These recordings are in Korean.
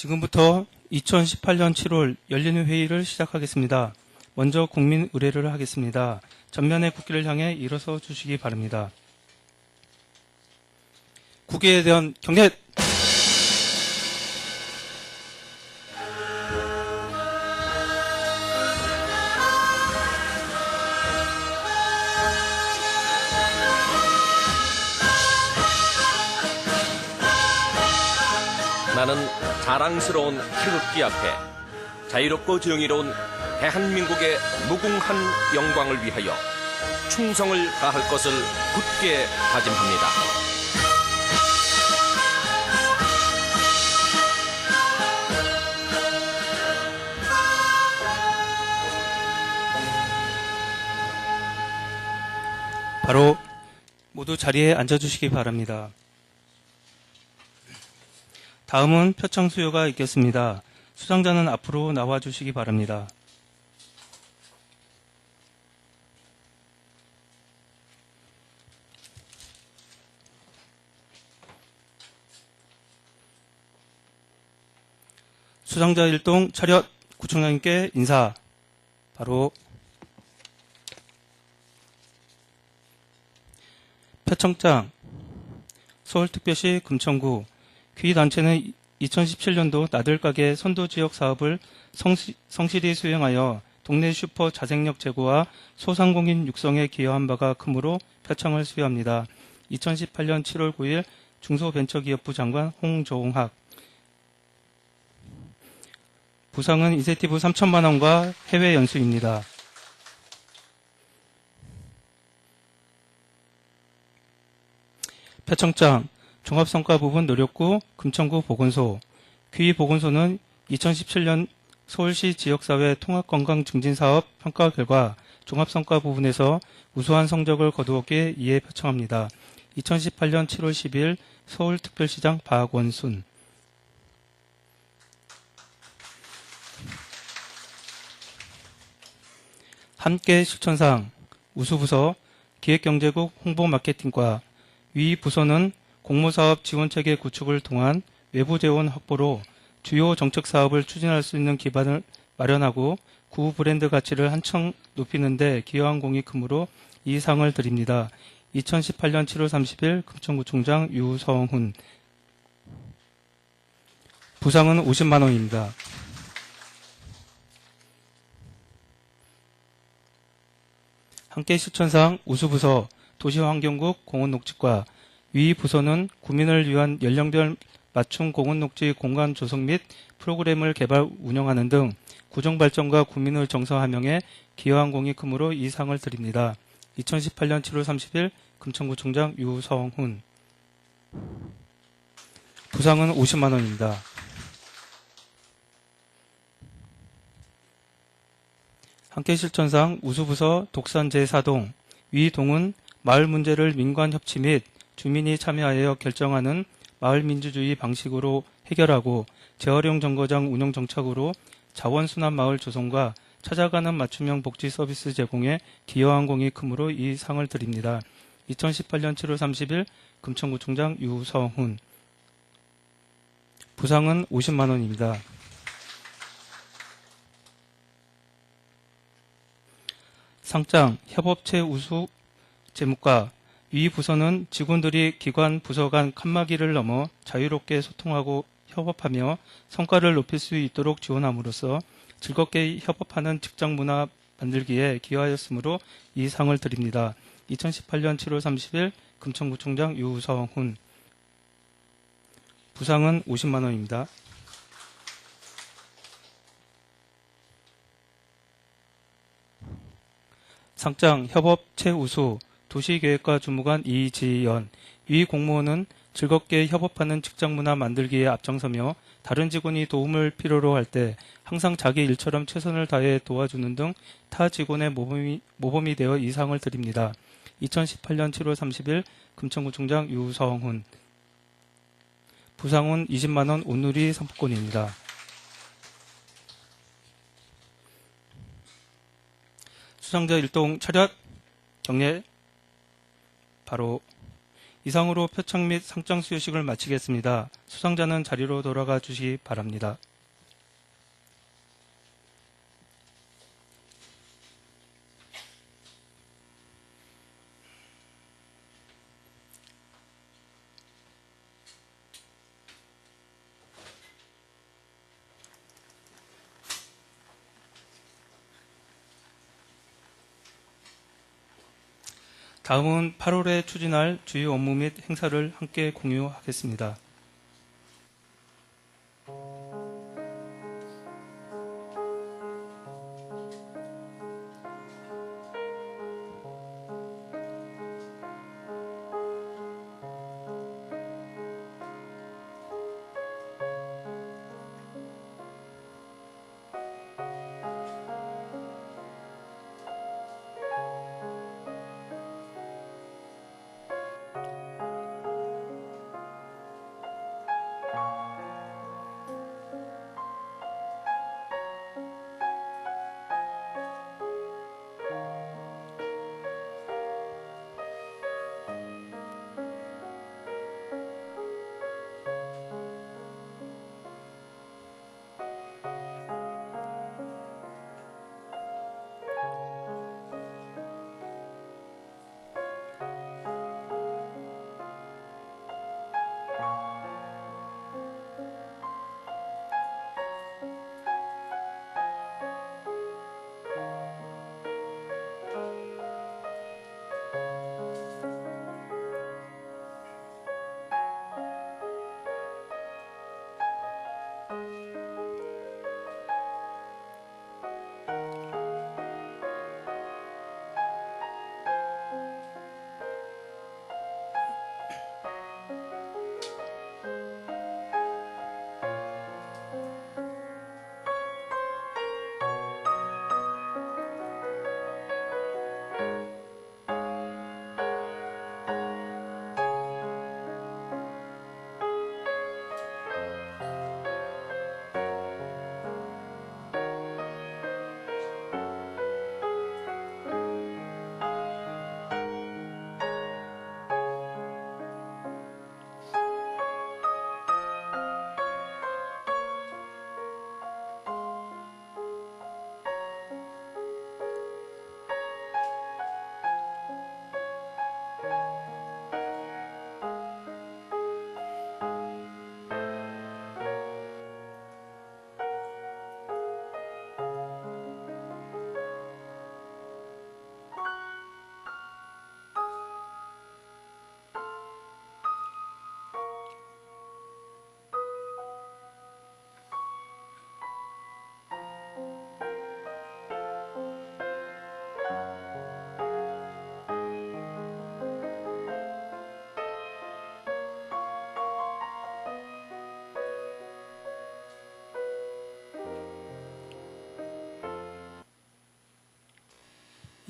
지금부터 2018년 7월 열리는 회의를 시작하겠습니다. 먼저 국민 의례를 하겠습니다. 전면의 국기를 향해 일어서 주시기 바랍니다. 국기에 대한 경례! 나는 자랑스러운 태극기 앞에 자유롭고 정의로운 대한민국의 무궁한 영광을 위하여 충성을 다할 것을 굳게 다짐합니다. 바로 모두 자리에 앉아주시기 바랍니다. 다음은 표창 수여가 있겠습니다. 수상자는 앞으로 나와주시기 바랍니다. 수상자 일동 차렷 구청장님께 인사. 바로 표창장 서울특별시 금천구 귀단체는 2017년도 나들가게 선도지역 사업을 성실히 수행하여 동네 슈퍼 자생력 제고와 소상공인 육성에 기여한 바가 크므로 표창을 수여합니다. 2018년 7월 9일 중소벤처기업부 장관 홍조홍학. 부상은 인센티브 3천만 원과 해외 연수입니다. 표창장 종합성과 부분 노력구 금천구 보건소. 귀보건소는 2017년 서울시 지역사회 통합건강증진사업 평가 결과 종합성과 부분에서 우수한 성적을 거두었기에 이에 표창합니다. 2018년 7월 10일 서울특별시장 박원순. 함께 실천상 우수부서 기획경제국 홍보마케팅과 위 부서는 공모사업 지원체계 구축을 통한 외부 재원 확보로 주요 정책 사업을 추진할 수 있는 기반을 마련하고 구 브랜드 가치를 한층 높이는 데 기여한 공이 크므로 이 상을 드립니다. 2018년 7월 30일 금천구청장 유성훈. 부상은 50만 원입니다. 함께 실천상 우수부서 도시환경국 공원녹지과 위 부서는 구민을 위한 연령별 맞춤 공원녹지 공간 조성 및 프로그램을 개발 운영하는 등 구정발전과 구민을 정서함양에 기여한 공이 크므로 이 상을 드립니다. 2018년 7월 30일 금천구청장 유성훈. 부상은 50만 원입니다. 함께 실천상 우수부서 독산제사동. 위 동은 마을 문제를 민관 협치 및 주민이 참여하여 결정하는 마을민주주의 방식으로 해결하고 재활용 정거장 운영 정착으로 자원순환 마을 조성과 찾아가는 맞춤형 복지 서비스 제공에 기여한 공이 크므로 이 상을 드립니다. 2018년 7월 30일 금천구청장 유성훈. 부상은 50만 원입니다. 상장 협업체 우수 재무과. 위 부서는 직원들이 기관 부서 간 칸막이를 넘어 자유롭게 소통하고 협업하며 성과를 높일 수 있도록 지원함으로써 즐겁게 협업하는 직장 문화 만들기에 기여하였으므로 이 상을 드립니다. 2018년 7월 30일 금천구청장 유성훈. 부상은 50만 원입니다. 상장 협업 최우수 도시계획과 주무관 이지연. 위 공무원은 즐겁게 협업하는 직장문화 만들기에 앞장서며 다른 직원이 도움을 필요로 할 때 항상 자기 일처럼 최선을 다해 도와주는 등 타 직원의 모범이 되어 이 상을 드립니다. 2018년 7월 30일 금천구청장 유성훈. 부상은 20만 원 온누리 상품권입니다. 수상자 일동 차렷 경례. 바로 이상으로 표창 및 상장 수여식을 마치겠습니다. 수상자는 자리로 돌아가 주시기 바랍니다. 다음은 8월에 추진할 주요 업무 및 행사를 함께 공유하겠습니다.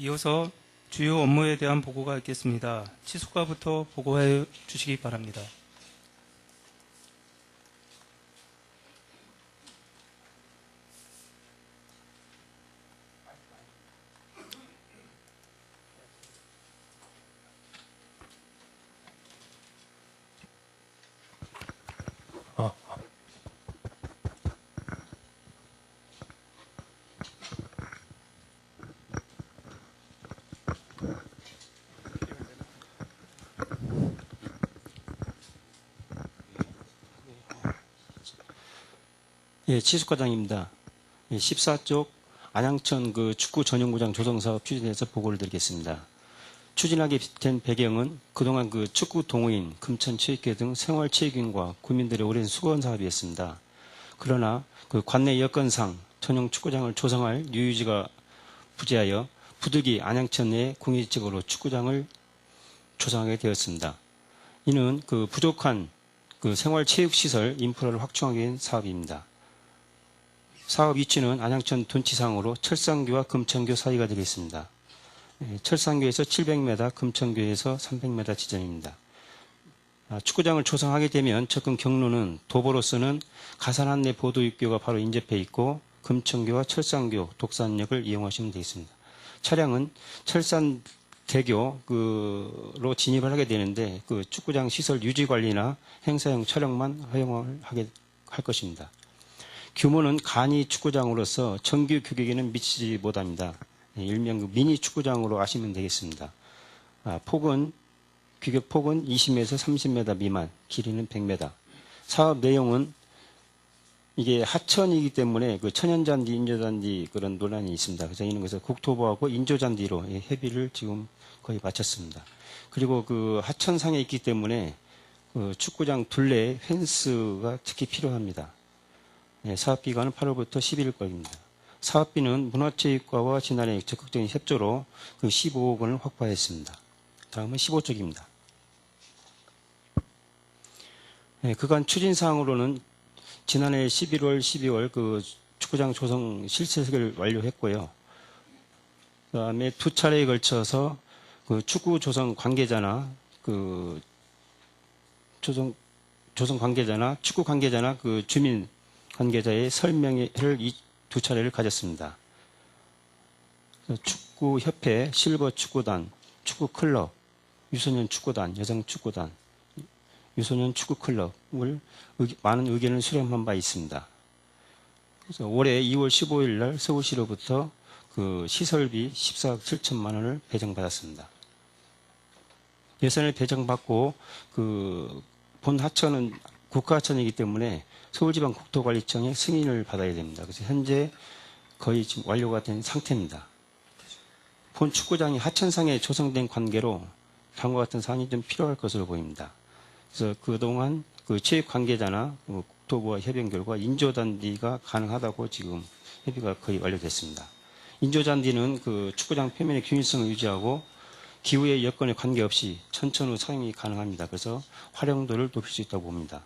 이어서 주요 업무에 대한 보고가 있겠습니다. 치수과부터 보고해 주시기 바랍니다. 예, 치수과장입니다. 14쪽 안양천 축구 전용구장 조성사업 추진에 대해서 보고를 드리겠습니다. 추진하게 된 배경은 그동안 축구 동호인, 금천체육회 등 생활체육인과 국민들의 오랜 수건 사업이었습니다. 그러나 관내 여건상 전용 축구장을 조성할 유유지가 부재하여 부득이 안양천 내 공익적으로 축구장을 조성하게 되었습니다. 이는 부족한 생활체육시설 인프라를 확충하기 위한 사업입니다. 사업 위치는 안양천 돈치상으로 철산교와 금천교 사이가 되겠습니다. 철산교에서 700m, 금천교에서 300m 지점입니다. 축구장을 조성하게 되면 접근 경로는 도보로서는 가산안내 보도육교가 바로 인접해 있고 금천교와 철산교, 독산역을 이용하시면 되겠습니다. 차량은 철산 대교로 진입을 하게 되는데 그 축구장 시설 유지 관리나 행사용 촬영만 허용을 하게 할 것입니다. 규모는 간이 축구장으로서 정규 규격에는 미치지 못합니다. 일명 그 미니 축구장으로 아시면 되겠습니다. 규격 폭은 20m에서 30m 미만, 길이는 100m. 사업 내용은 이게 하천이기 때문에 그 천연잔디, 인조잔디 그런 논란이 있습니다. 그래서 이는 그래서 국토부하고 인조잔디로 협의를 지금 거의 마쳤습니다. 그리고 그 하천상에 있기 때문에 그 축구장 둘레에 펜스가 특히 필요합니다. 사업 기간은 8월부터 11월까지입니다. 사업비는 문화체육과와 지난해 적극적인 협조로 그 15억 원을 확보했습니다. 다음은 15쪽입니다. 그간 추진사항으로는 지난해 11월, 12월 그 축구장 조성 실체석을 완료했고요. 그다음에 두 차례에 걸쳐서 그 축구 조성 관계자나 그 조성 관계자나 축구 관계자나 그 주민 관계자의 설명회를 두 차례를 가졌습니다. 축구협회, 실버 축구단, 축구클럽, 유소년 축구단, 여성 축구단, 유소년 축구클럽을 많은 의견을 수렴한 바 있습니다. 그래서 올해 2월 15일 날 서울시로부터 그 시설비 14억 7천만 원을 배정받았습니다. 예산을 배정받고 그 본 하천은 국가하천이기 때문에 서울지방국토관리청의 승인을 받아야 됩니다. 그래서 현재 거의 지금 완료가 된 상태입니다. 본 축구장이 하천상에 조성된 관계로 다음과 같은 사안이 좀 필요할 것으로 보입니다. 그래서 그동안 그 체육 관계자나 국토부와 협의 결과 인조잔디가 가능하다고 지금 협의가 거의 완료됐습니다. 인조잔디는 그 축구장 표면의 균일성을 유지하고 기후의 여건에 관계없이 천천후 사용이 가능합니다. 그래서 활용도를 높일 수 있다고 봅니다.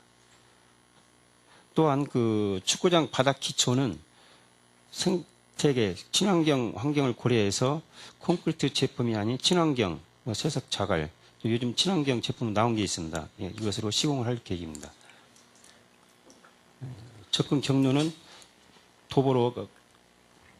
또한 그 축구장 바닥 기초는 생태계, 친환경 환경을 고려해서 콘크리트 제품이 아닌 친환경, 세석 자갈, 요즘 친환경 제품 나온 게 있습니다. 이것으로 시공을 할 계획입니다. 접근 경로는 도보로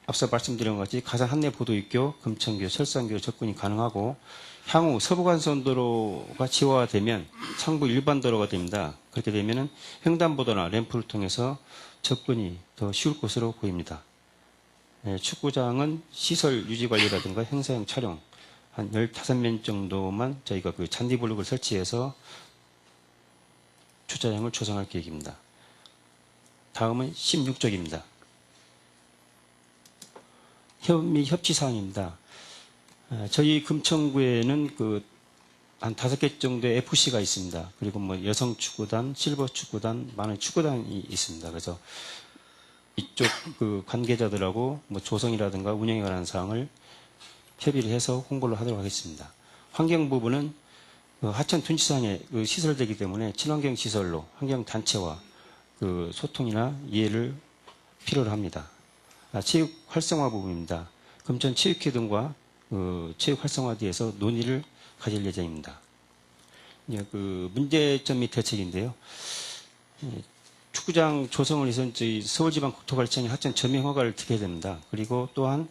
앞서 말씀드린 것 같이 가산 한내보도입교, 금천교, 설산교 접근이 가능하고 향후 서부간선도로가 지화되면 상부 일반도로가 됩니다. 그렇게 되면 횡단보도나 램프를 통해서 접근이 더 쉬울 것으로 보입니다. 축구장은 시설 유지관리라든가 행사용 촬영 한 15면 정도만 저희가 그 잔디블록을 설치해서 주차장을 조성할 계획입니다. 다음은 16쪽입니다. 협치사항입니다. 저희 금천구에는 한 5개 정도의 FC가 있습니다. 그리고 뭐 여성축구단, 실버축구단, 많은 축구단이 있습니다. 그래서 이쪽 그 관계자들하고 뭐 조성이라든가 운영에 관한 사항을 협의를 해서 홍보를 하도록 하겠습니다. 환경 부분은 하천 둔치상에 시설되기 때문에 친환경 시설로 환경단체와 그 소통이나 이해를 필요로 합니다. 체육 활성화 부분입니다. 금천 체육회 등과 체육 활성화대에서 논의를 가질 예정입니다. 그 문제점 및 대책인데요. 축구장 조성을 위해서 저희 서울지방국토관리청이 하천 점용 허가를 드려야 됩니다. 그리고 또한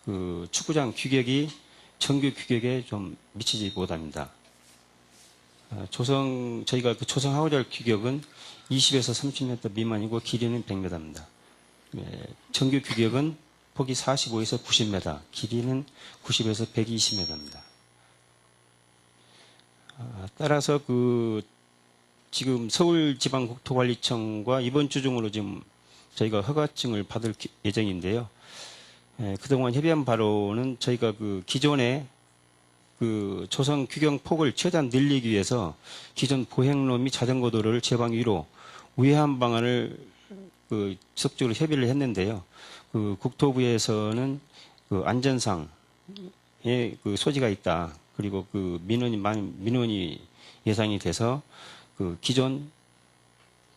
그 축구장 규격이 정규 규격에 좀 미치지 못합니다. 저희가 그 조성하고자 할 규격은 20에서 30m 미만이고 길이는 100m입니다. 정규 규격은 폭이 45에서 90m, 길이는 90에서 120m입니다. 따라서 지금 서울지방국토관리청과 이번 주 중으로 지금 저희가 허가증을 받을 예정인데요. 그동안 협의한 바로는 저희가 기존에 조성 규격 폭을 최대한 늘리기 위해서 기존 보행로 및 자전거 도로를 제방 위로 우회한 방안을 지속적으로 협의를 했는데요. 국토부에서는 안전상의 소지가 있다. 그리고 민원이 예상이 돼서 기존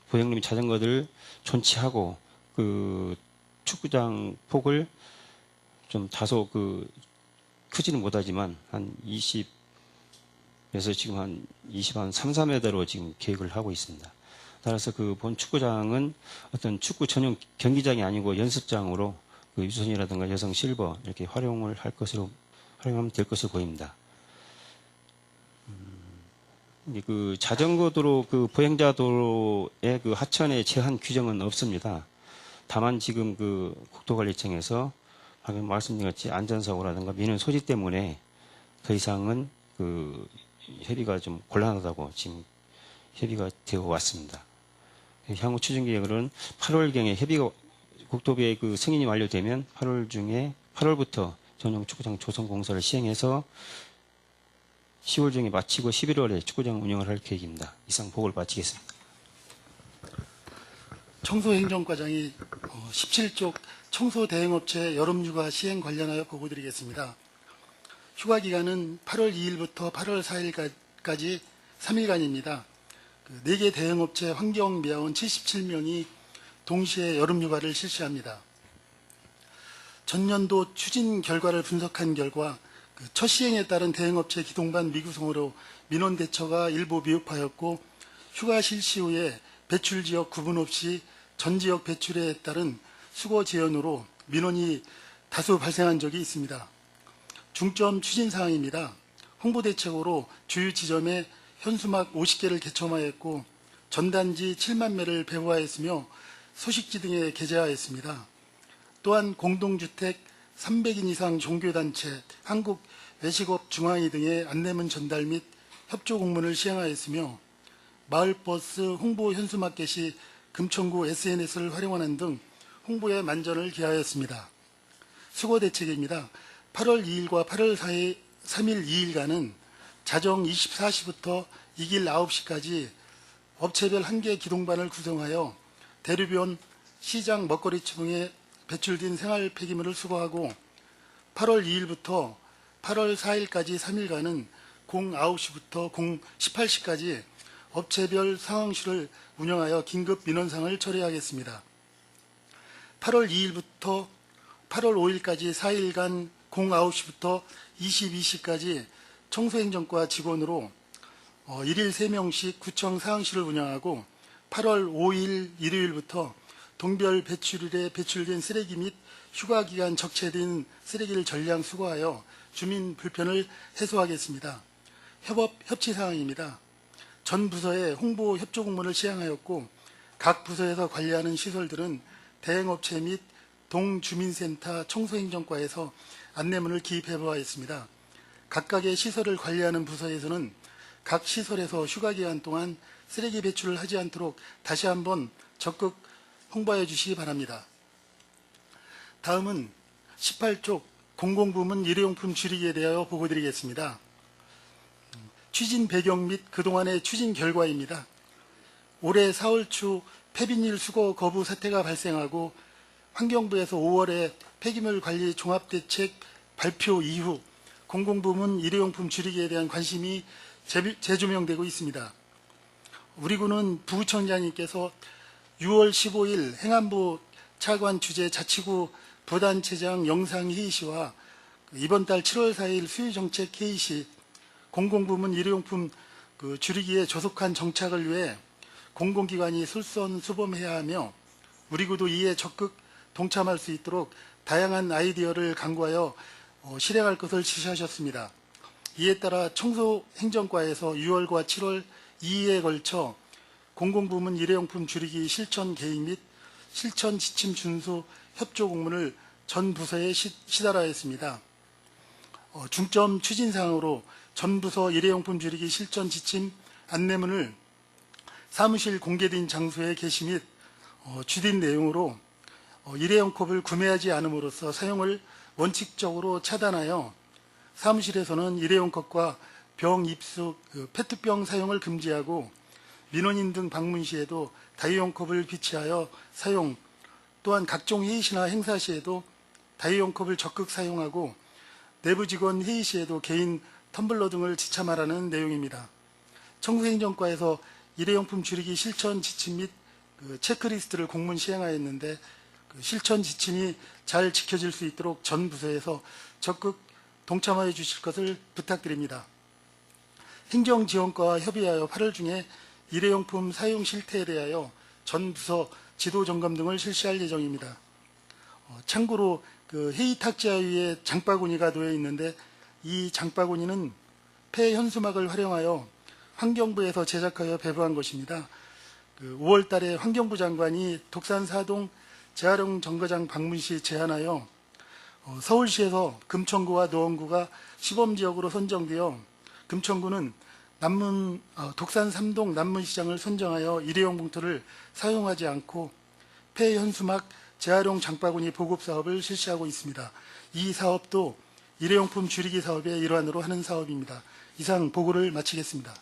보행로 및 자전거들 존치하고 축구장 폭을 좀 다소 크지는 못하지만 한 20에서 지금 한 3, 4m로 지금 계획을 하고 있습니다. 따라서 본 축구장은 어떤 축구 전용 경기장이 아니고 연습장으로 유소년이라든가 여성 실버 이렇게 활용하면 될 것으로 보입니다. 이제 그 자전거 도로 그 보행자 도로의 그 하천의 제한 규정은 없습니다. 다만 지금 그 국토관리청에서 방금 말씀드린 것이 안전사고라든가 민원 소지 때문에 더 이상은 그 협의가 좀 곤란하다고 지금 협의가 되어 왔습니다. 향후 추진 계획으로는 8월경에 협의가 국토부의 그 승인이 완료되면 8월부터 전용 축구장 조성 공사를 시행해서 10월 중에 마치고 11월에 축구장 운영을 할 계획입니다. 이상 보고를 마치겠습니다. 청소행정과장이 17쪽 청소대행업체 여름휴가 시행 관련하여 보고드리겠습니다. 휴가기간은 8월 2일부터 8월 4일까지 3일간입니다. 4개 대행업체 환경미화원 77명이 동시에 여름휴가를 실시합니다. 전년도 추진 결과를 분석한 결과 첫 시행에 따른 대행업체 기동반 미구성으로 민원 대처가 일부 미흡하였고 휴가 실시 후에 배출 지역 구분 없이 전 지역 배출에 따른 수거 제한으로 민원이 다수 발생한 적이 있습니다. 중점 추진 사항입니다. 홍보대책으로 주요 지점에 현수막 50개를 개첨하였고 전단지 7만 매를 배부하였으며 소식지 등에 게재하였습니다. 또한 공동주택 300인 이상 종교단체, 한국외식업 중앙회 등의 안내문 전달 및 협조 공문을 시행하였으며 마을버스 홍보 현수막 게시, 금천구 SNS를 활용하는 등 홍보에 만전을 기하였습니다. 수거 대책입니다. 8월 2일과 8월 3일 2일간은 자정 24시부터 이길 9시까지 업체별 1개 기동반을 구성하여 대류변, 시장, 먹거리층에 배출된 생활 폐기물을 수거하고 8월 2일부터 8월 4일까지 3일간은 09시부터 18시까지 업체별 상황실을 운영하여 긴급 민원상을 처리하겠습니다. 8월 2일부터 8월 5일까지 4일간 09시부터 22시까지 청소행정과 직원으로 1일 3명씩 구청 상황실을 운영하고 8월 5일 일요일부터 동별 배출일에 배출된 쓰레기 및 휴가기간 적체된 쓰레기를 전량 수거하여 주민 불편을 해소하겠습니다. 협치사항입니다. 전 부서에 홍보 협조 공문을 시행하였고 각 부서에서 관리하는 시설들은 대행업체 및 동주민센터 청소행정과에서 안내문을 기입해보았습니다. 각각의 시설을 관리하는 부서에서는 각 시설에서 휴가기간 동안 쓰레기 배출을 하지 않도록 다시 한번 적극 홍보해 주시기 바랍니다. 다음은 18쪽 공공부문 일회용품 줄이기에 대하여 보고드리겠습니다. 추진 배경 및 그동안의 추진 결과입니다. 올해 4월 초 폐비닐 수거 거부 사태가 발생하고 환경부에서 5월에 폐기물 관리 종합대책 발표 이후 공공부문 일회용품 줄이기에 대한 관심이 재조명되고 있습니다. 우리 군은 부구청장님께서 6월 15일 행안부 차관 주재 자치구 부단체장 영상회의시와 이번 달 7월 4일 수요정책회의시 공공부문 일회용품 줄이기에 조속한 정착을 위해 공공기관이 솔선수범해야 하며 우리 구도 이에 적극 동참할 수 있도록 다양한 아이디어를 강구하여 실행할 것을 지시하셨습니다. 이에 따라 청소행정과에서 6월과 7월 2회에 걸쳐 공공부문 일회용품 줄이기 실천 계획 및 실천 지침 준수 협조 공문을 전 부서에 시달하였습니다. 중점 추진사항으로 전 부서 일회용품 줄이기 실천 지침 안내문을 사무실 공개된 장소에 게시 및 주된 내용으로 일회용 컵을 구매하지 않음으로써 사용을 원칙적으로 차단하여 사무실에서는 일회용 컵과 병 입수, 페트병 사용을 금지하고 민원인 등 방문 시에도 다이용 컵을 비치하여 사용, 또한 각종 회의 시나 행사 시에도 다이용 컵을 적극 사용하고 내부 직원 회의 시에도 개인 텀블러 등을 지참하라는 내용입니다. 청소행정과에서 일회용품 줄이기 실천 지침 및 체크리스트를 공문 시행하였는데 실천 지침이 잘 지켜질 수 있도록 전 부서에서 적극 동참하여 주실 것을 부탁드립니다. 행정지원과와 협의하여 8월 중에 일회용품 사용 실태에 대하여 전 부서 지도 점검 등을 실시할 예정입니다. 참고로 회의 탁자 위에 장바구니가 놓여 있는데 이 장바구니는 폐 현수막을 활용하여 환경부에서 제작하여 배부한 것입니다. 5월 달에 환경부 장관이 독산 사동 재활용 정거장 방문 시 제안하여 서울시에서 금천구와 노원구가 시범지역으로 선정되어 금천구는 독산 3동 남문시장을 선정하여 일회용 봉투를 사용하지 않고 폐현수막 재활용 장바구니 보급 사업을 실시하고 있습니다. 이 사업도 일회용품 줄이기 사업의 일환으로 하는 사업입니다. 이상 보고를 마치겠습니다.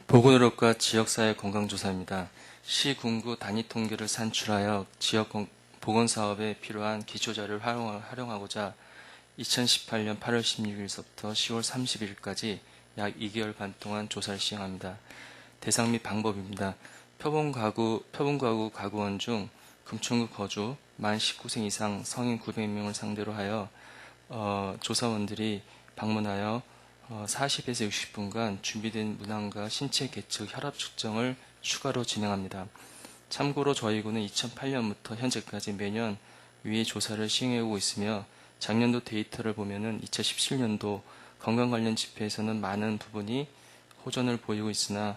보건의료과 지역사회 건강조사입니다. 시, 군구 단위 통계를 산출하여 지역 보건사업에 필요한 기초자료를 활용하고자 2018년 8월 16일서부터 10월 31일까지 약 2개월 반 동안 조사를 시행합니다. 대상 및 방법입니다. 표본가구 가구원 중 금천구 거주 만 19세 이상 성인 900명을 상대로 하여 조사원들이 방문하여 40에서 60분간 준비된 문항과 신체 계측, 혈압 측정을 추가로 진행합니다. 참고로 저희 군은 2008년부터 현재까지 매년 위의 조사를 시행해오고 있으며 작년도 데이터를 보면은 2017년도 건강 관련 지표에서는 많은 부분이 호전을 보이고 있으나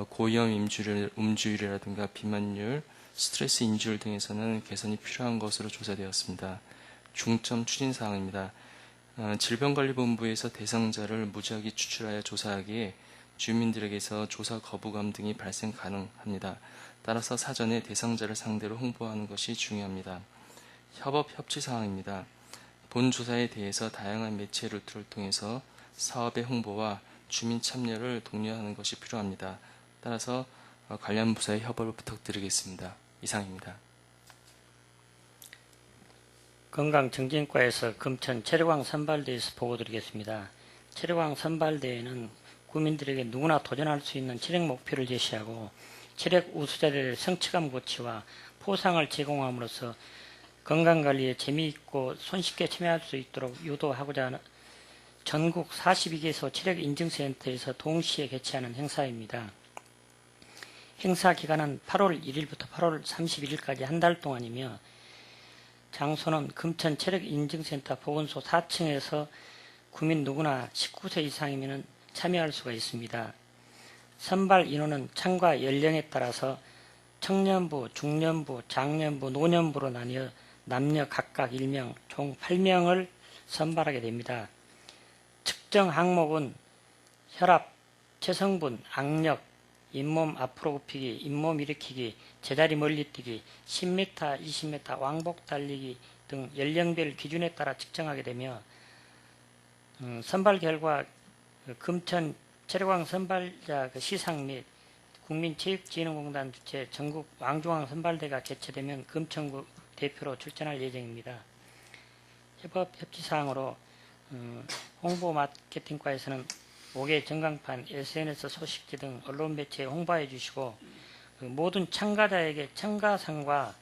고위험 음주율이라든가 비만율, 스트레스 인지율 등에서는 개선이 필요한 것으로 조사되었습니다. 중점 추진 사항입니다. 질병관리본부에서 대상자를 무작위 추출하여 조사하기에 주민들에게서 조사 거부감 등이 발생 가능합니다. 따라서 사전에 대상자를 상대로 홍보하는 것이 중요합니다. 협업 협치 사항입니다. 본 조사에 대해서 다양한 매체 루트를 통해서 사업의 홍보와 주민 참여를 독려하는 것이 필요합니다. 따라서 관련 부서의 협업을 부탁드리겠습니다. 이상입니다. 건강정진과에서 금천 체력왕 선발대회에서 보고드리겠습니다. 체력왕 선발대회는 국민들에게 누구나 도전할 수 있는 체력 목표를 제시하고 체력 우수자들의 성취감 고취와 포상을 제공함으로써 건강관리에 재미있고 손쉽게 참여할 수 있도록 유도하고자 하는 전국 42개소 체력인증센터에서 동시에 개최하는 행사입니다. 행사 기간은 8월 1일부터 8월 31일까지 한 달 동안이며 장소는 금천 체력인증센터 보건소 4층에서 국민 누구나 19세 이상이면 참여할 수가 있습니다. 선발 인원은 참가 연령에 따라서 청년부, 중년부, 장년부, 노년부로 나뉘어 남녀 각각 1명, 총 8명을 선발하게 됩니다. 측정 항목은 혈압, 체성분, 악력, 잇몸 앞으로 굽히기, 잇몸 일으키기, 제자리 멀리뛰기, 10m, 20m, 왕복 달리기 등 연령별 기준에 따라 측정하게 되며 선발 결과 금천 체력왕 선발자 시상 및 국민체육진흥공단 주최 전국 왕중왕 선발대가 개최되면 금천구 대표로 출전할 예정입니다. 협업 협치사항으로 홍보 마케팅과에서는 5개 전광판, SNS 소식지 등 언론 매체에 홍보해 주시고 모든 참가자에게 참가상과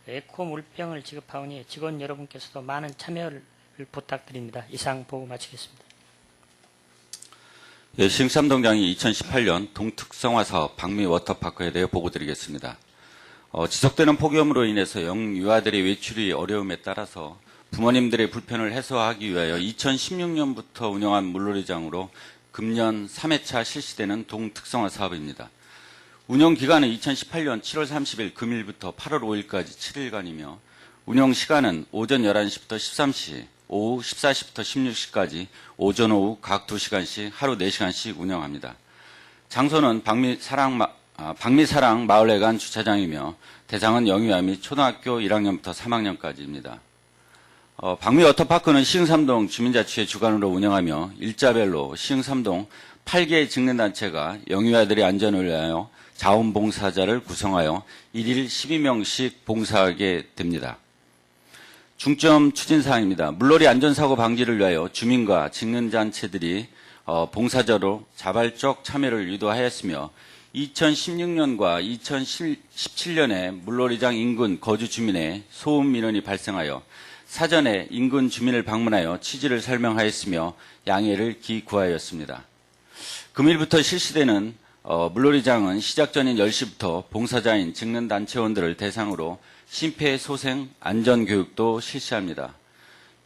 에코 물병을 지급하오니 직원 여러분께서도 많은 참여를 부탁드립니다. 이상 보고 마치겠습니다. 예, 시흥삼동장이 2018년 동특성화 사업 방미 워터파크에 대해 보고드리겠습니다. 지속되는 폭염으로 인해서 영유아들의 외출이 어려움에 따라서 부모님들의 불편을 해소하기 위하여 2016년부터 운영한 물놀이장으로 금년 3회차 실시되는 동특성화 사업입니다. 운영 기간은 2018년 7월 30일 금일부터 8월 5일까지 7일간이며 운영 시간은 오전 11시부터 13시, 오후 14시부터 16시까지 오전 오후 각 2시간씩 하루 4시간씩 운영합니다. 장소는 박미사랑 마을회관 주차장이며 대상은 영유아 및 초등학교 1학년부터 3학년까지입니다. 박미 워터파크는 시흥삼동 주민자치회 주관으로 운영하며 일자별로 시흥삼동 8개 직능단체가 영유아들의 안전을 위하여 자원봉사자를 구성하여 1일 12명씩 봉사하게 됩니다. 중점 추진사항입니다. 물놀이 안전사고 방지를 위하여 주민과 직능단체들이 봉사자로 자발적 참여를 유도하였으며 2016년과 2017년에 물놀이장 인근 거주 주민의 소음 민원이 발생하여 사전에 인근 주민을 방문하여 취지를 설명하였으며 양해를 기구하였습니다. 금일부터 실시되는 물놀이장은 시작 전인 10시부터 봉사자인 직능단체원들을 대상으로 심폐소생 안전교육도 실시합니다.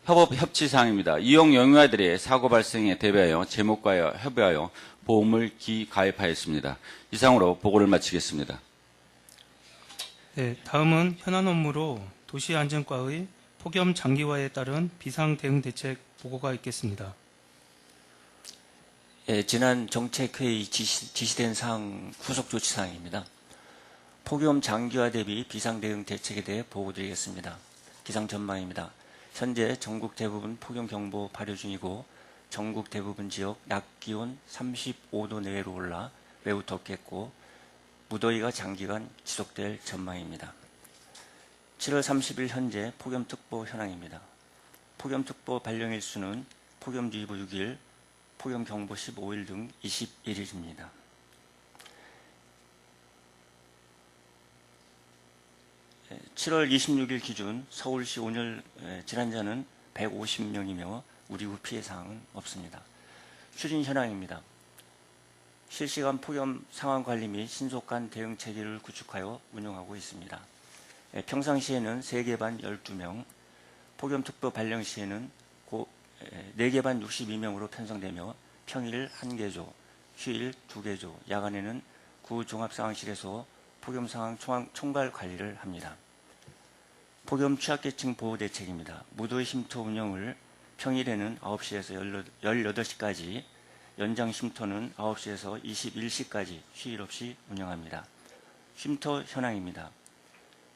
협업 협치 사항입니다. 이용 영유아들의 사고 발생에 대비하여 제목과 협의하여 보험을 기가입하였습니다. 이상으로 보고를 마치겠습니다. 네, 다음은 현안 업무로 도시안전과의 폭염 장기화에 따른 비상 대응 대책 보고가 있겠습니다. 예, 지난 정책회의 지시된 사항 후속 조치 사항입니다. 폭염 장기화 대비 비상대응 대책에 대해 보고드리겠습니다. 기상 전망입니다. 현재 전국 대부분 폭염 경보 발효 중이고 전국 대부분 지역 낮 기온 35도 내외로 올라 매우 덥겠고 무더위가 장기간 지속될 전망입니다. 7월 30일 현재 폭염특보 현황입니다. 폭염특보 발령 일수는 폭염주의보 6일, 폭염경보 15일 등 21일입니다. 예, 7월 26일 기준 서울시 오늘 질환자는 150명이며 우리구 피해사항은 없습니다. 추진 현황입니다. 실시간 폭염 상황 관리 및 신속한 대응 체계를 구축하여 운영하고 있습니다. 평상시에는 3개 반 12명, 폭염특보 발령 시에는 4개 반 62명으로 편성되며 평일 1개조, 휴일 2개조, 야간에는 구종합상황실에서 폭염 상황 총괄 관리를 합니다. 폭염 취약계층 보호 대책입니다. 무더위 쉼터 운영을 평일에는 9시에서 18시까지, 연장 쉼터는 9시에서 21시까지 휴일 없이 운영합니다. 쉼터 현황입니다.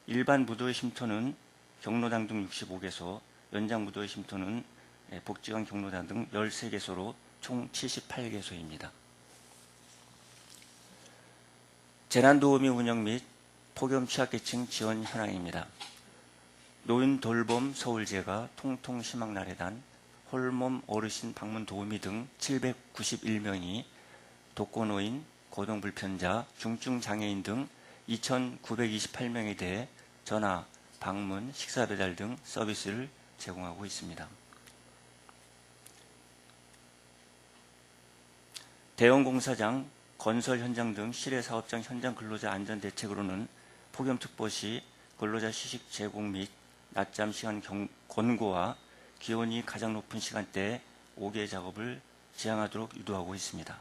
일반 무더위 쉼터는 경로당 등 65개소, 연장 무더위 쉼터는 복지관 경로당 등 13개소로 총 78개소입니다. 재난도우미 운영 및 폭염 취약계층 지원 현황입니다. 노인 돌봄 서울제가 통통희망나래단, 홀몸 어르신 방문 도우미 등 791명이 독거노인, 거동불편자, 중증장애인 등 2,928명에 대해 전화, 방문, 식사배달 등 서비스를 제공하고 있습니다. 대형공사장, 건설 현장 등 실외사업장 현장 근로자 안전대책으로는 폭염특보 시 근로자 휴식 제공 및 낮잠 시간 권고와 기온이 가장 높은 시간대에 5개 작업을 지향하도록 유도하고 있습니다.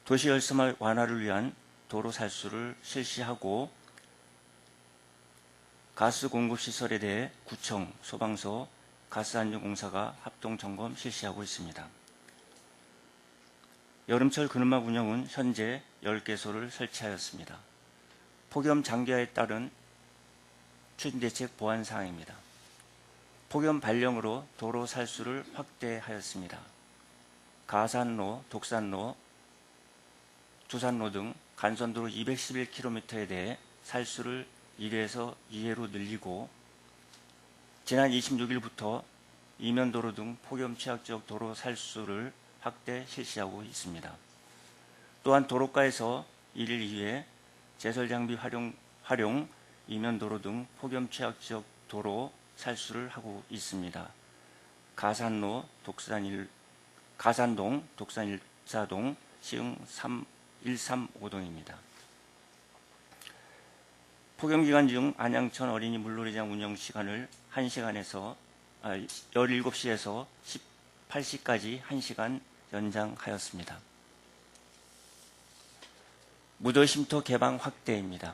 도시열섬 완화를 위한 도로 살수를 실시하고 가스 공급 시설에 대해 구청, 소방서, 가스안전공사가 합동점검 실시하고 있습니다. 여름철 그늘막 운영은 현재 10개소를 설치하였습니다. 폭염 장기화에 따른 추진대책 보완 사항입니다. 폭염 발령으로 도로 살수를 확대하였습니다. 가산로, 독산로, 두산로 등 간선도로 211km에 대해 살수를 1회에서 2회로 늘리고 지난 26일부터 이면도로 등 폭염 취약지역 도로 살수를 확대 실시하고 있습니다. 또한 도로가에서 1일 2회 제설장비 활용 이면도로 등 폭염 취약지역 도로 살수를 하고 있습니다. 가산로, 가산동, 독산 1사동, 시흥 135동입니다. 폭염기간 중 안양천 어린이 물놀이장 운영 시간을 17시에서 18시까지 1시간 연장하였습니다. 무더위 쉼터 개방 확대입니다.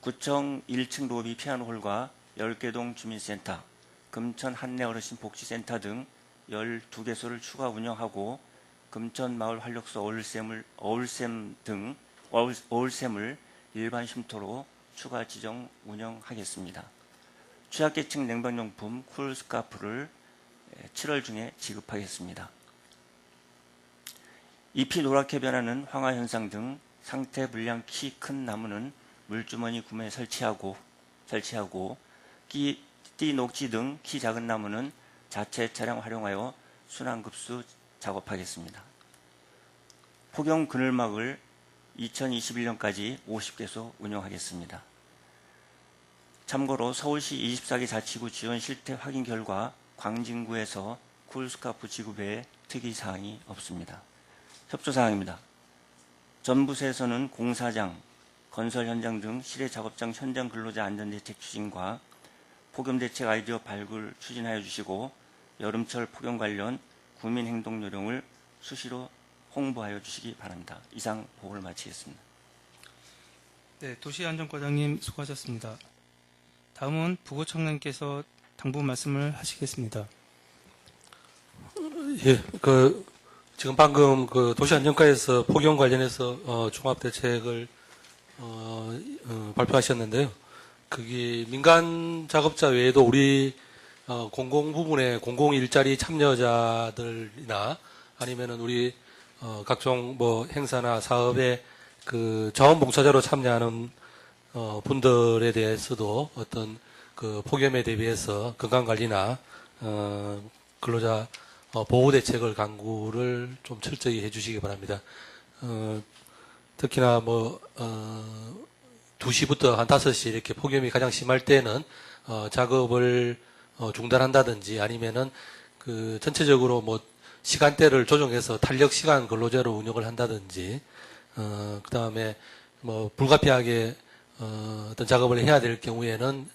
구청 1층 로비 피아노홀과 10개동 주민센터, 금천 한내 어르신 복지센터 등 12개소를 추가 운영하고 금천 마을 활력소 어울샘을 일반 쉼터로 추가 지정 운영하겠습니다. 취약계층 냉방용품 쿨스카프를 7월 중에 지급하겠습니다. 잎이 노랗게 변하는 황화현상 등 상태 불량 키 큰 나무는 물주머니 구매 설치하고 띠 녹지 등 키 작은 나무는 자체 차량 활용하여 순환급수 작업하겠습니다. 폭염 그늘막을 2021년까지 50개소 운영하겠습니다. 참고로 서울시 24개 자치구 지원 실태 확인 결과 광진구에서 쿨스카프 지급에 특이사항이 없습니다. 협조사항입니다. 전부서에서는 공사장, 건설 현장 등 실외 작업장 현장 근로자 안전대책 추진과 폭염대책 아이디어 발굴 추진하여 주시고 여름철 폭염 관련 국민 행동 요령을 수시로 홍보하여 주시기 바랍니다. 이상 보고를 마치겠습니다. 네, 도시안전과장님 수고하셨습니다. 다음은 부고청장님께서 당부 말씀을 하시겠습니다. 예, 지금 방금 도시안전과에서 폭염 관련해서 종합대책을 발표하셨는데요. 그게 민간 작업자 외에도 우리 공공 부문의 공공 일자리 참여자들이나 아니면은 우리 각종 뭐 행사나 사업에 자원봉사자로 참여하는 분들에 대해서도 어떤 폭염에 대비해서 건강관리나 근로자 보호 대책을 강구를 좀 철저히 해주시기 바랍니다. 특히나 2시부터 한 5시 이렇게 폭염이 가장 심할 때는 작업을 중단한다든지 아니면은 전체적으로 시간대를 조정해서 탄력 시간 근로제로 운영을 한다든지 그 다음에 불가피하게 어떤 작업을 해야 될 경우에는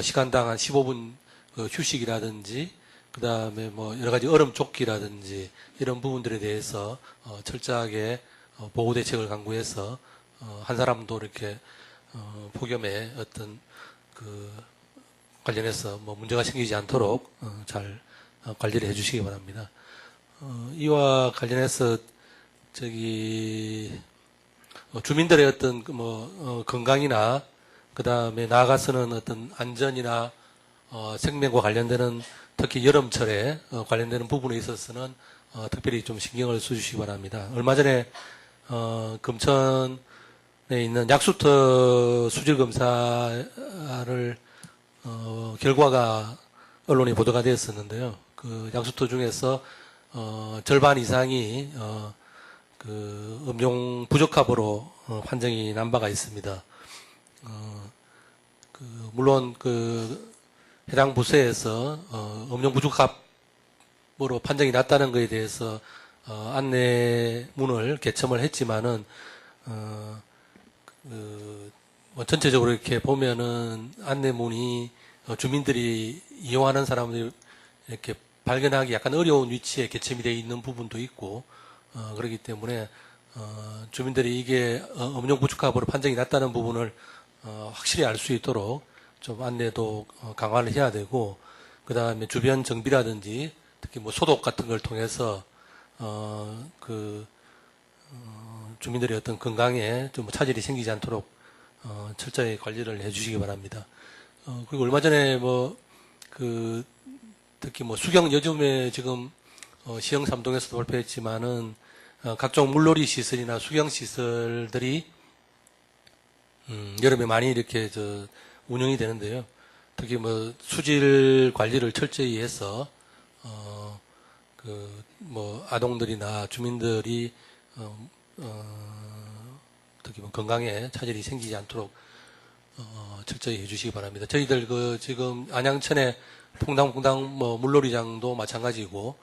시간당 한 15분 휴식이라든지 그 다음에 여러 가지 얼음 조끼라든지 이런 부분들에 대해서 철저하게 보호 대책을 강구해서 한 사람도 이렇게 폭염에 어떤 관련해서 문제가 생기지 않도록 잘 관리를 해주시기 바랍니다. 이와 관련해서 주민들의 어떤 건강이나 그 다음에 나아가서는 어떤 안전이나 생명과 관련되는 특히 여름철에 관련되는 부분에 있어서는 특별히 좀 신경을 써주시기 바랍니다. 얼마 전에 금천에 있는 약수터 수질 검사를 결과가 언론에 보도가 되었었는데요. 그 약수터 중에서 절반 이상이 음용 부적합으로 판정이 난 바가 있습니다. 물론 해당 부서에서 음용 부적합으로 판정이 났다는 것에 대해서 안내문을 개첨을 했지만은 전체적으로 이렇게 보면은 안내문이 주민들이 이용하는 사람들이 이렇게 발견하기 약간 어려운 위치에 개첨이 되어 있는 부분도 있고 그렇기 때문에 주민들이 이게 음용 부적합으로 판정이 났다는 부분을 확실히 알 수 있도록 좀 안내도 강화를 해야 되고 그 다음에 주변 정비라든지 특히 소독 같은 걸 통해서 주민들의 어떤 건강에 좀 차질이 생기지 않도록 철저히 관리를 해주시기 바랍니다. 그리고 얼마 전에 특히 수경 요즘에 지금 시흥 삼동에서도 발표했지만은 각종 물놀이 시설이나 수경 시설들이 여름에 많이 이렇게 운영이 되는데요. 특히 수질 관리를 철저히 해서 아동들이나 주민들이 특히 건강에 차질이 생기지 않도록 철저히 해주시기 바랍니다. 저희들 지금 안양천에 퐁당퐁당 물놀이장도 마찬가지고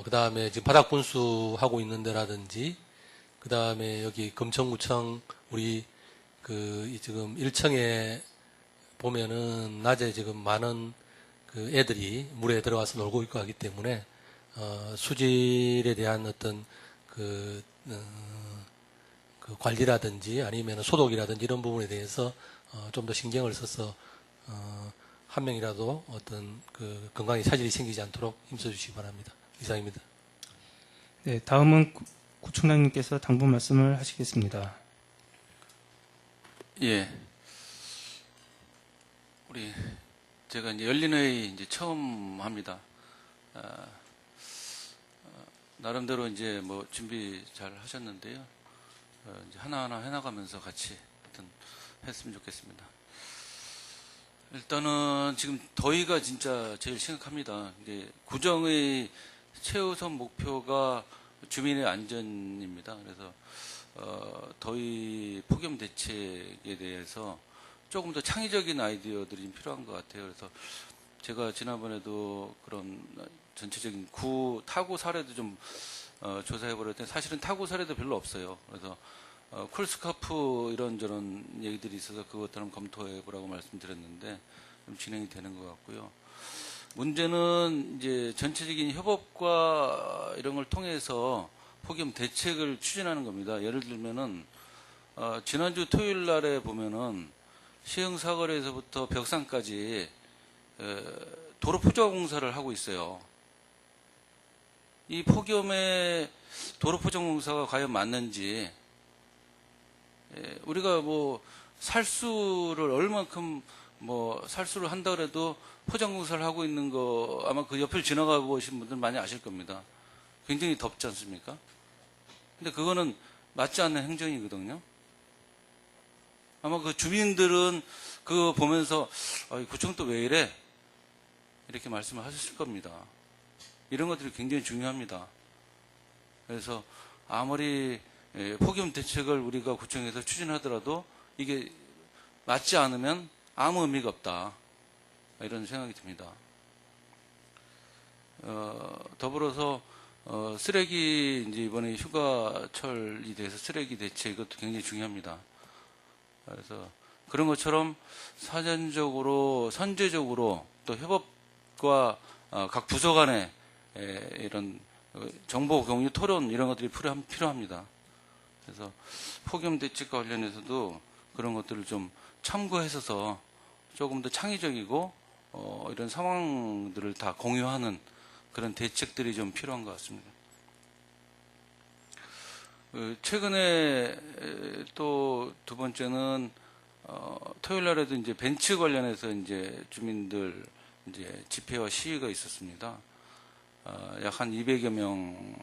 그 다음에 지금 바닥 분수하고 있는 데라든지 그 다음에 여기 금천구청 우리 지금 1층에 보면은 낮에 지금 많은 애들이 물에 들어가서 놀고 있고 하기 때문에 수질에 대한 어떤 관리라든지 아니면 소독이라든지 이런 부분에 대해서 좀 더 신경을 써서 한 명이라도 어떤 건강에 차질이 생기지 않도록 힘써주시기 바랍니다. 이상입니다. 네, 다음은 구청장님께서 당부 말씀을 하시겠습니다. 예. 제가 이제 열린회의 이제 처음 합니다. 나름대로 이제 준비 잘 하셨는데요. 이제 하나하나 해나가면서 같이 했으면 좋겠습니다. 일단은 지금 더위가 진짜 제일 심각합니다. 이제 구정의 최우선 목표가 주민의 안전입니다. 그래서 더위 폭염 대책에 대해서 조금 더 창의적인 아이디어들이 필요한 것 같아요. 그래서 제가 지난번에도 그런 전체적인 타구 사례도 좀 조사해보렸더니 사실은 타구 사례도 별로 없어요. 그래서 쿨스카프 이런저런 얘기들이 있어서 그것도 한번 검토해보라고 말씀드렸는데 좀 진행이 되는 것 같고요. 문제는 이제 전체적인 협업과 이런 걸 통해서 폭염 대책을 추진하는 겁니다. 예를 들면은 지난주 토요일 날에 보면은 시흥사거리에서부터 벽산까지 도로 포장 공사를 하고 있어요. 이 폭염에 도로 포장 공사가 과연 맞는지, 우리가 뭐 살수를 얼만큼 뭐 살수를 한다 그래도 포장 공사를 하고 있는 거 아마 그 옆을 지나가 보신 분들 많이 아실 겁니다. 굉장히 덥지 않습니까? 근데 그거는 맞지 않는 행정이거든요. 아마 그 주민들은 그거 보면서 구청 또 왜 이래? 이렇게 말씀을 하셨을 겁니다. 이런 것들이 굉장히 중요합니다. 그래서 아무리 폭염 대책을 우리가 구청에서 추진하더라도 이게 맞지 않으면 아무 의미가 없다. 이런 생각이 듭니다. 더불어서 쓰레기 이제 이번에 휴가철이 돼서 쓰레기 대책 이것도 굉장히 중요합니다. 그래서 그런 것처럼 사전적으로 선제적으로 또 협업과 각 부서 간의 이런 정보 공유 토론 이런 것들이 필요합니다. 그래서 폭염 대책과 관련해서도 그런 것들을 좀 참고해서 조금 더 창의적이고 이런 상황들을 다 공유하는 그런 대책들이 좀 필요한 것 같습니다. 최근에 또 두 번째는 토요일 날에도 이제 벤츠 관련해서 이제 주민들 이제 집회와 시위가 있었습니다. 약 한 200여 명,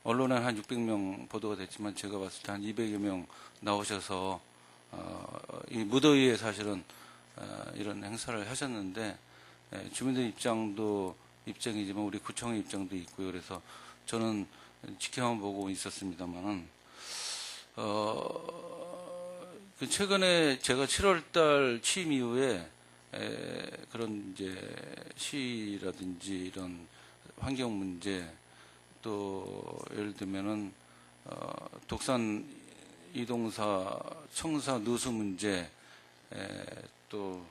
언론에 한 600명 보도가 됐지만 제가 봤을 때 한 200여 명 나오셔서 이 무더위에 사실은 이런 행사를 하셨는데 주민들 입장이지만 우리 구청의 입장도 있고요. 그래서 저는 지켜만 보고 있었습니다만은 최근에 제가 7월달 취임 이후에 그런 이제 시라든지 이런 환경 문제 또 예를 들면은 독산 이동사 청사 누수 문제 또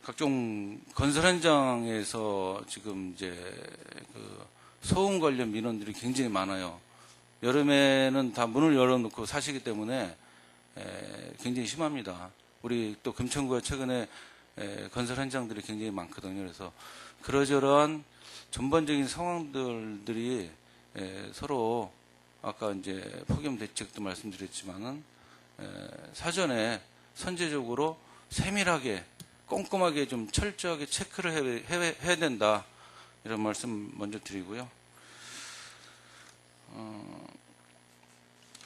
각종 건설 현장에서 지금 이제 그 소음 관련 민원들이 굉장히 많아요. 여름에는 다 문을 열어놓고 사시기 때문에 굉장히 심합니다. 우리 또 금천구가 최근에 건설 현장들이 굉장히 많거든요. 그래서 그러저러한 전반적인 상황들이 서로 아까 이제 폭염 대책도 말씀드렸지만은 사전에 선제적으로 세밀하게 꼼꼼하게 좀 철저하게 체크를 해야 된다. 이런 말씀 먼저 드리고요.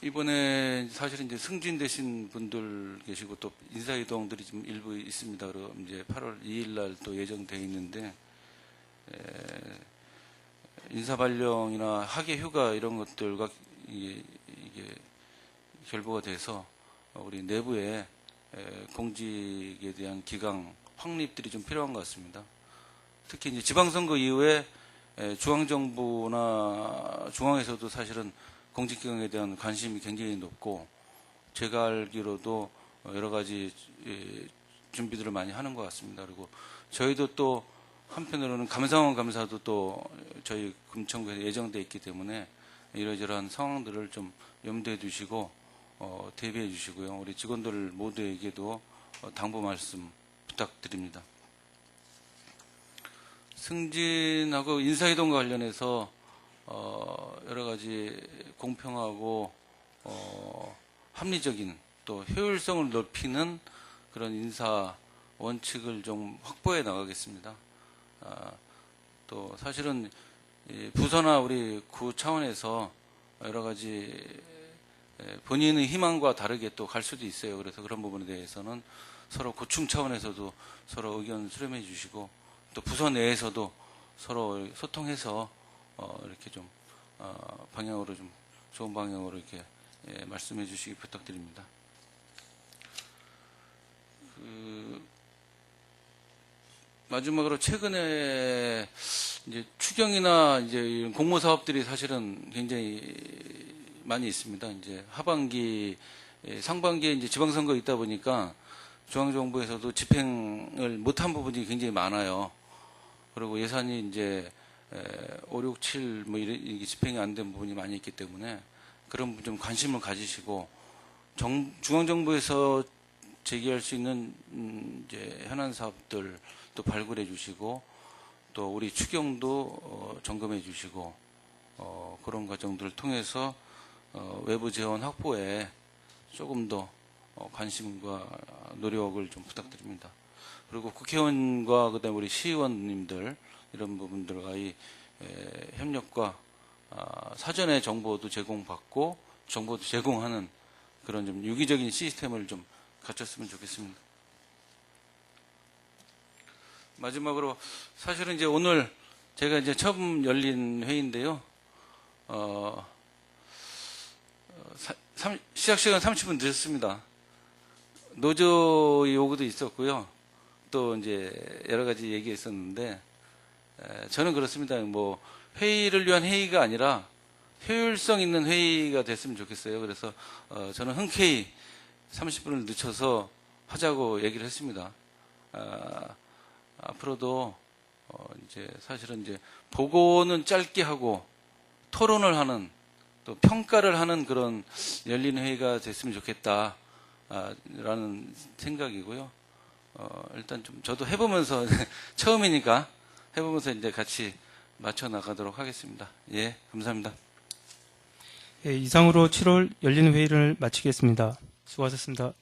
이번에 사실 이제 승진되신 분들 계시고 또 인사이동들이 좀 일부 있습니다. 그리고 이제 8월 2일 날 또 예정되어 있는데 인사발령이나 학예 휴가 이런 것들과 이게 결부가 돼서 우리 내부에 공직에 대한 기강 확립들이 좀 필요한 것 같습니다. 특히 이제 지방선거 이후에 중앙정부나 중앙에서도 사실은 공직기강에 대한 관심이 굉장히 높고 제가 알기로도 여러 가지 준비들을 많이 하는 것 같습니다. 그리고 저희도 또 한편으로는 감사원 감사도 또 저희 금천구에 예정돼 있기 때문에 이러저러한 상황들을 좀 염두에 두시고 대비해 주시고요. 우리 직원들 모두에게도 당부 말씀 부탁드립니다. 승진하고 인사이동과 관련해서 여러 가지 공평하고 합리적인 또 효율성을 높이는 그런 인사 원칙을 좀 확보해 나가겠습니다. 또 사실은 부서나 우리 구 차원에서 여러 가지 본인의 희망과 다르게 또 갈 수도 있어요. 그래서 그런 부분에 대해서는 서로 구청 차원에서도 서로 의견 수렴해 주시고 또 부서 내에서도 서로 소통해서 이렇게 좀 방향으로 좀 좋은 방향으로 이렇게 말씀해 주시기 부탁드립니다. 마지막으로 최근에 이제 추경이나 이제 이런 공모 사업들이 사실은 굉장히 많이 있습니다. 이제 하반기, 상반기에 이제 지방선거 있다 보니까 중앙정부에서도 집행을 못한 부분이 굉장히 많아요. 그리고 예산이 이제 5, 6, 7 뭐 이게 집행이 안 된 부분이 많이 있기 때문에 그런 부분 좀 관심을 가지시고 중앙정부에서 제기할 수 있는 이제 현안 사업들 또 발굴해 주시고 또 우리 추경도 점검해 주시고 그런 과정들을 통해서 외부 재원 확보에 조금 더 관심과 노력을 좀 부탁드립니다. 그리고 국회의원과 그다음에 우리 시의원님들 이런 부분들과의 협력과 사전에 정보도 제공받고 정보도 제공하는 그런 좀 유기적인 시스템을 좀 갖췄으면 좋겠습니다. 마지막으로 사실은 이제 오늘 제가 이제 처음 열린 회의인데요. 시작 시간 30분 늦었습니다. 노조의 요구도 있었고요. 또 이제 여러 가지 얘기했었는데 저는 그렇습니다. 뭐 회의를 위한 회의가 아니라 효율성 있는 회의가 됐으면 좋겠어요. 그래서 저는 흔쾌히 30분을 늦춰서 하자고 얘기를 했습니다. 앞으로도 이제 사실은 이제 보고는 짧게 하고 토론을 하는 또 평가를 하는 그런 열린 회의가 됐으면 좋겠다 라는 생각이고요. 일단 좀 저도 해보면서 처음이니까 해보면서 이제 같이 맞춰 나가도록 하겠습니다. 예, 감사합니다. 예, 이상으로 7월 열린 회의를 마치겠습니다. 수고하셨습니다.